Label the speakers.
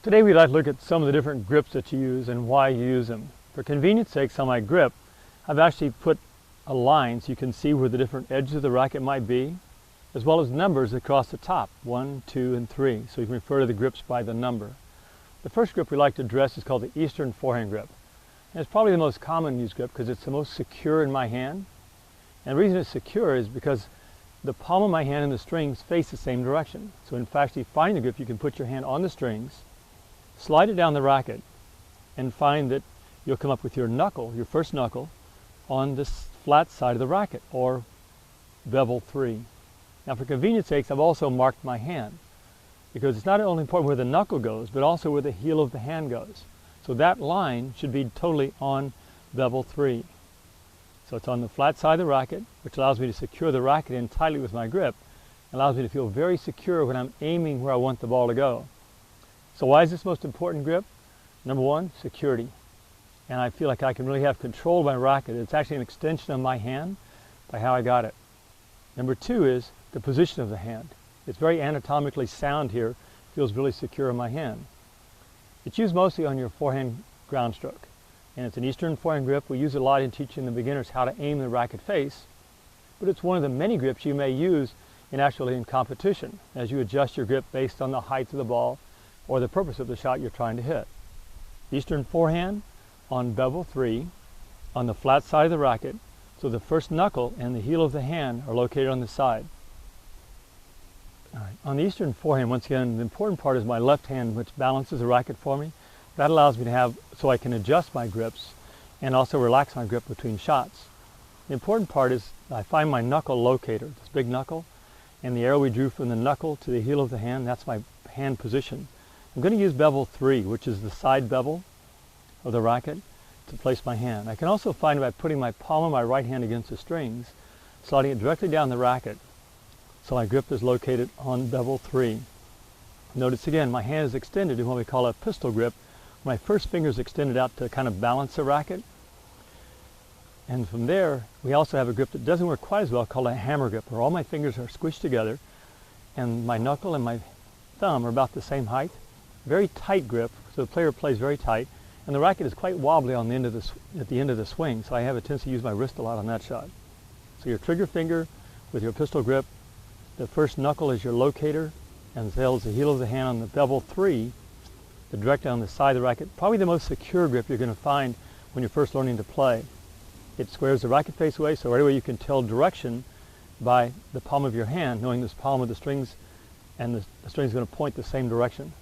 Speaker 1: Today we'd like to look at some of the different grips that you use and why you use them. For convenience sakes, on my grip, I've actually put a line so you can see where the different edges of the racket might be, as well as numbers across the top, 1, 2, and 3, so you can refer to the grips by the number. The first grip we like to address is called the Eastern Forehand grip. And it's probably the most common used grip because it's the most secure in my hand. And the reason it's secure is because the palm of my hand and the strings face the same direction. So in fact, if you find the grip, you can put your hand on the strings, slide it down the racket, and find that you'll come up with your knuckle, your first knuckle, on this flat side of the racket, or bevel 3. Now for convenience sakes, I've also marked my hand, because it's not only important where the knuckle goes, but also where the heel of the hand goes. So that line should be totally on bevel 3. So it's on the flat side of the racket, which allows me to secure the racket in tightly with my grip, and allows me to feel very secure when I'm aiming where I want the ball to go. So why is this most important grip? Number one, security. And I feel like I can really have control of my racket. It's actually an extension of my hand by how I got it. Number two is the position of the hand. It's very anatomically sound here. Feels really secure in my hand. It's used mostly on your forehand ground stroke. And it's an Eastern forehand grip. We use it a lot in teaching the beginners how to aim the racket face. But it's one of the many grips you may use in competition as you adjust your grip based on the height of the ball or the purpose of the shot you're trying to hit. Eastern forehand on bevel 3 on the flat side of the racket, so the first knuckle and the heel of the hand are located on the side. All right. On the Eastern forehand, once again, the important part is my left hand, which balances the racket for me. That allows me to have, so I can adjust my grips and also relax my grip between shots. The important part is I find my knuckle locator, this big knuckle, and the arrow we drew from the knuckle to the heel of the hand, that's my hand position. I'm going to use bevel 3, which is the side bevel of the racket, to place my hand. I can also find by putting my palm of my right hand against the strings, sliding it directly down the racket, so my grip is located on bevel 3. Notice again, my hand is extended in what we call a pistol grip. My first finger is extended out to kind of balance the racket. And from there, we also have a grip that doesn't work quite as well, called a hammer grip, where all my fingers are squished together, and my knuckle and my thumb are about the same height. Very tight grip, so the player plays very tight, and the racket is quite wobbly on the end of at the end of the swing, so I have a tendency to use my wrist a lot on that shot. So your trigger finger with your pistol grip, the first knuckle is your locator, and so is the heel of the hand on the bevel 3, the directly on the side of the racket. Probably the most secure grip you're going to find when you're first learning to play. It squares the racket face away, so right away you can tell direction by the palm of your hand, knowing this palm of the strings, and the string is going to point the same direction.